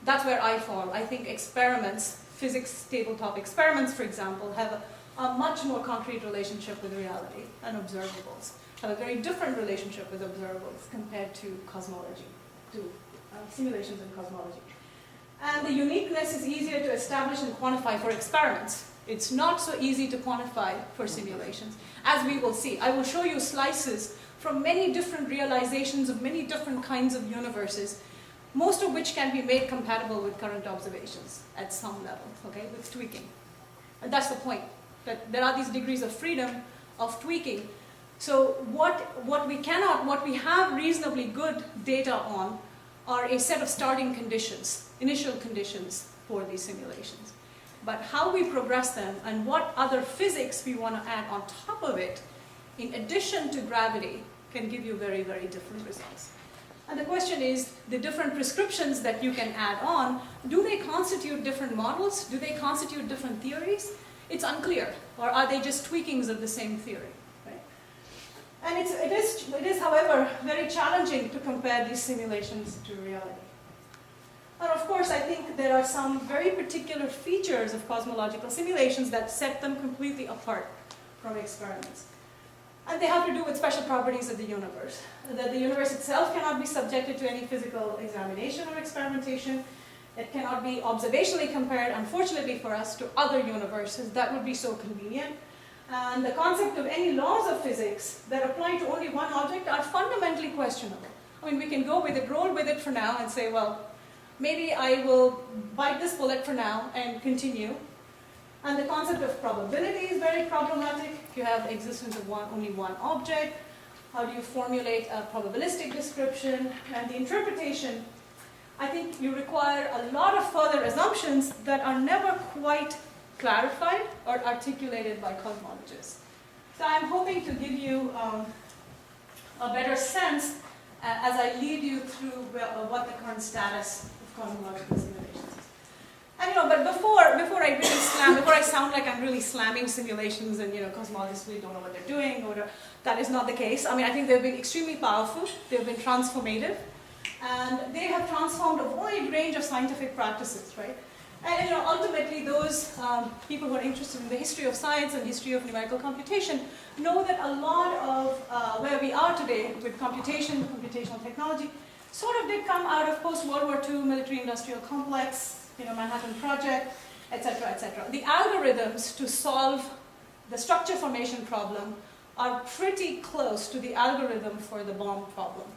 that's where I fall. I think experiments, physics tabletop experiments, for example, have a much more concrete relationship with reality and observables, have a very different relationship with observables compared to cosmology, to simulations in cosmology. And the uniqueness is easier to establish and quantify for experiments. It's not so easy to quantify for simulations, as we will see. I will show you slices from many different realizations of many different kinds of universes, most of which can be made compatible with current observations at some level, okay, with tweaking. And that's the point, that there are these degrees of freedom of tweaking. So what we have reasonably good data on are a set of starting conditions, initial conditions for these simulations. But how we progress them and what other physics we want to add on top of it, in addition to gravity, can give you very, very different results. And the question is, the different prescriptions that you can add on, do they constitute different models? Do they constitute different theories? It's unclear. Or are they just tweakings of the same theory? Right? And it is, however, very challenging to compare these simulations to reality. And of course, I think there are some very particular features of cosmological simulations that set them completely apart from experiments. And they have to do with special properties of the universe. That the universe itself cannot be subjected to any physical examination or experimentation. It cannot be observationally compared, unfortunately for us, to other universes. That would be so convenient. And the concept of any laws of physics that apply to only one object are fundamentally questionable. I mean, we can go with it, roll with it for now and say, well, maybe I will bite this bullet for now and continue. And the concept of probability is very problematic. If you have existence of only one object, how do you formulate a probabilistic description? And the interpretation, I think you require a lot of further assumptions that are never quite clarified or articulated by cosmologists. So I'm hoping to give you a better sense as I lead you through what the current status of cosmological simulations is. And but before I really before I sound like I'm really slamming simulations and cosmologists really don't know what they're doing, that is not the case. I mean, I think they've been extremely powerful, they've been transformative, and they have transformed a wide range of scientific practices, right? And ultimately those people who are interested in the history of science and history of numerical computation know that a lot of where we are today with computation, computational technology, sort of did come out of post-World War II military-industrial complex, Manhattan Project, etc., etc. The algorithms to solve the structure formation problem are pretty close to the algorithm for the bomb problem.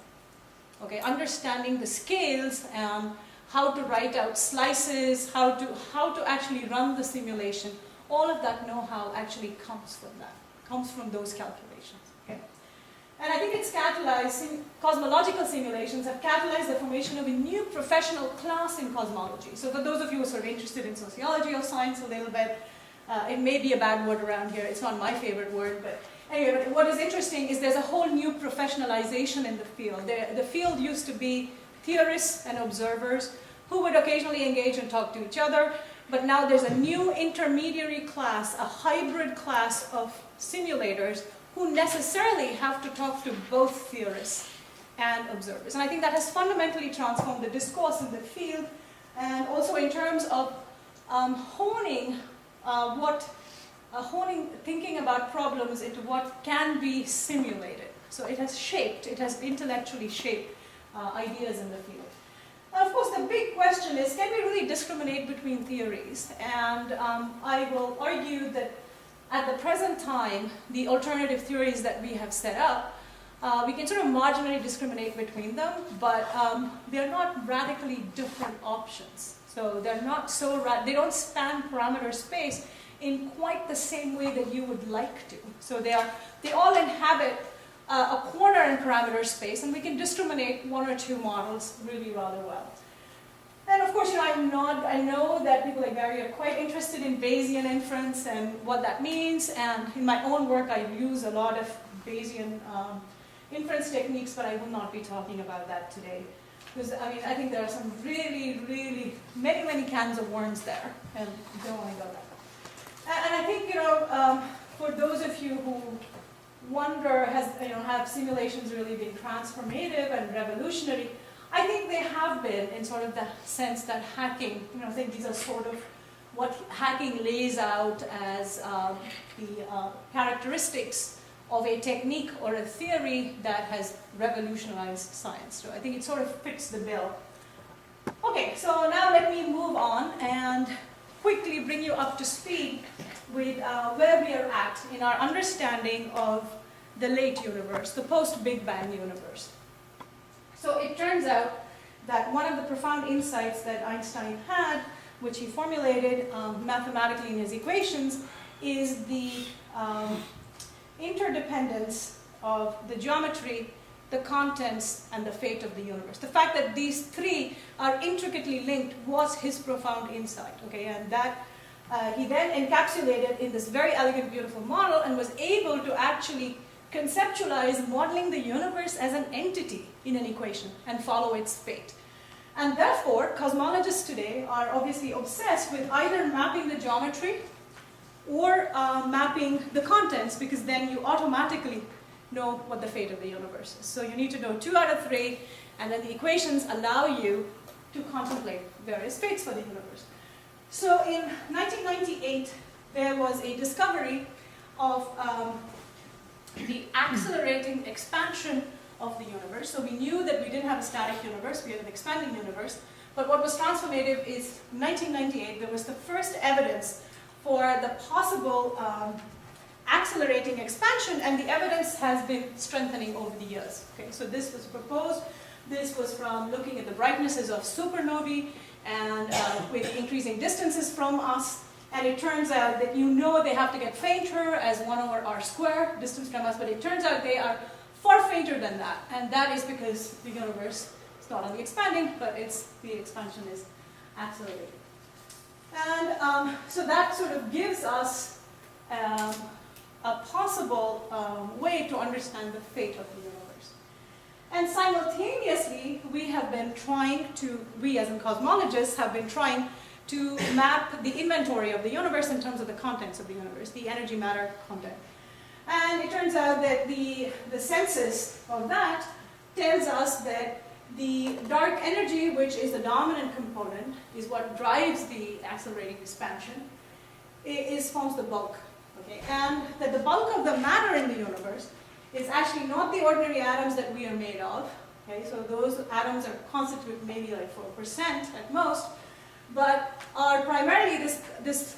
Okay, understanding the scales and how to write out slices, how to actually run the simulation, all of that know-how actually comes from that, comes from those calculations. Okay? And I think it's catalyzed, cosmological simulations have catalyzed the formation of a new professional class in cosmology. So for those of you who are sort of interested in sociology of science a little bit, it may be a bad word around here, it's not my favorite word, but anyway, what is interesting is there's a whole new professionalization in the field. The field used to be theorists and observers who would occasionally engage and talk to each other, but now there's a new intermediary class, a hybrid class of simulators who necessarily have to talk to both theorists and observers. And I think that has fundamentally transformed the discourse in the field, and also in terms of honing thinking about problems into what can be simulated. So it has intellectually shaped ideas in the field. Now, of course, the big question is, can we really discriminate between theories? And I will argue that at the present time, the alternative theories that we have set up, we can sort of marginally discriminate between them, but they're not radically different options. So they're not so, they don't span parameter space in quite the same way that you would like to. So they all inhabit a corner in parameter space, and we can discriminate one or two models really rather well. And of course, I know that people like Barry are quite interested in Bayesian inference and what that means, and in my own work I use a lot of Bayesian inference techniques, but I will not be talking about that today. Because I think there are some really, really many cans of worms there, and you don't want to go there. And I think, for those of you who wonder, have simulations really been transformative and revolutionary? I think they have been in sort of the sense that hacking, I think these are sort of what hacking lays out as the characteristics of a technique or a theory that has revolutionized science. So I think it sort of fits the bill. Okay, so now let me move on and quickly bring you up to speed with where we are at in our understanding of the late universe, the post-Big Bang universe. So it turns out that one of the profound insights that Einstein had, which he formulated mathematically in his equations, is the interdependence of the geometry, the contents, and the fate of the universe. The fact that these three are intricately linked was his profound insight, okay, and that he then encapsulated in this very elegant, beautiful model and was able to actually conceptualize modeling the universe as an entity in an equation and follow its fate. And therefore, cosmologists today are obviously obsessed with either mapping the geometry or mapping the contents, because then you automatically know what the fate of the universe is. So you need to know 2 out of 3, and then the equations allow you to contemplate various fates for the universe. So in 1998, there was a discovery of the accelerating expansion of the universe. So we knew that we didn't have a static universe, we had an expanding universe. But what was transformative is 1998, there was the first evidence for the possible accelerating expansion, and the evidence has been strengthening over the years. Okay, so this was proposed. This was from looking at the brightnesses of supernovae and with increasing distances from us. And it turns out that they have to get fainter as 1/r² distance from us, but it turns out they are far fainter than that. And that is because the universe is not only expanding, but the expansion is accelerating. And so that sort of gives us a possible way to understand the fate of the universe. And simultaneously, we as in cosmologists, have been trying to map the inventory of the universe in terms of the contents of the universe, the energy, matter, content. And it turns out that the census of that tells us that the dark energy, which is the dominant component, is what drives the accelerating expansion, forms the bulk. Okay? And that the bulk of the matter in the universe is actually not the ordinary atoms that we are made of. Okay? So those atoms are constitute maybe like 4% at most, but are primarily this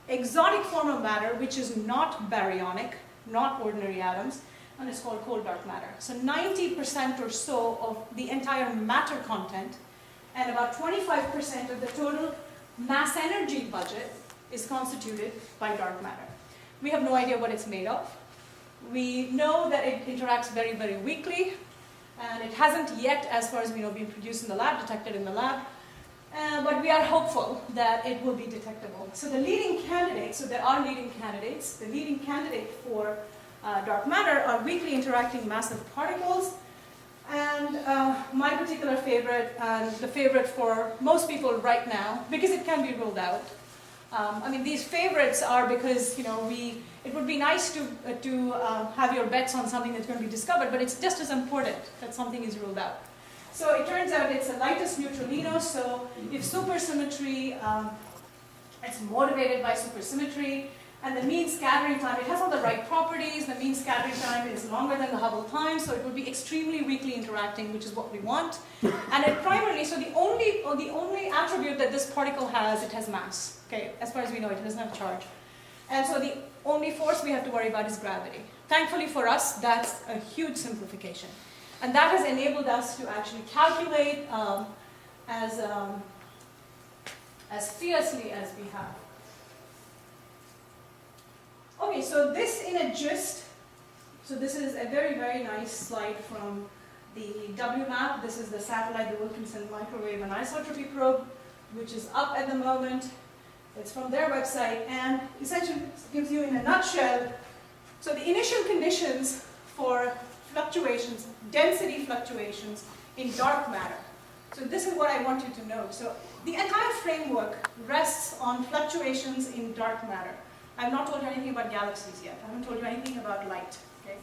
exotic form of matter, which is not baryonic, not ordinary atoms, and it's called cold dark matter. So 90% or so of the entire matter content and about 25% of the total mass energy budget is constituted by dark matter. We have no idea what it's made of. We know that it interacts very, very weakly, and it hasn't yet, as far as we know, been produced in the lab, detected in the lab. But we are hopeful that it will be detectable. So the leading candidates, so there are leading candidates, the leading candidate for dark matter are weakly interacting massive particles. And my particular favorite, and the favorite for most people right now, because it can be ruled out. These favorites are because, it would be nice to have your bets on something that's going to be discovered, but it's just as important that something is ruled out. So it turns out it's a lightest neutralino, so if supersymmetry, it's motivated by supersymmetry, and the mean scattering time, it has all the right properties, the mean scattering time is longer than the Hubble time, so it would be extremely weakly interacting, which is what we want. And it primarily, so the only attribute that this particle has, it has mass. Okay, as far as we know, it doesn't have charge. And so the only force we have to worry about is gravity. Thankfully for us, that's a huge simplification. And that has enabled us to actually calculate as fiercely as we have. Okay, so this in a gist, so this is a very, very nice slide from the WMAP. This is the satellite, the Wilkinson Microwave Anisotropy Probe, which is up at the moment. It's from their website, and essentially gives you in a nutshell, so the initial conditions for fluctuations, density fluctuations in dark matter. So this is what I want you to know. So the entire framework rests on fluctuations in dark matter. I've not told you anything about galaxies yet. I haven't told you anything about light. Okay?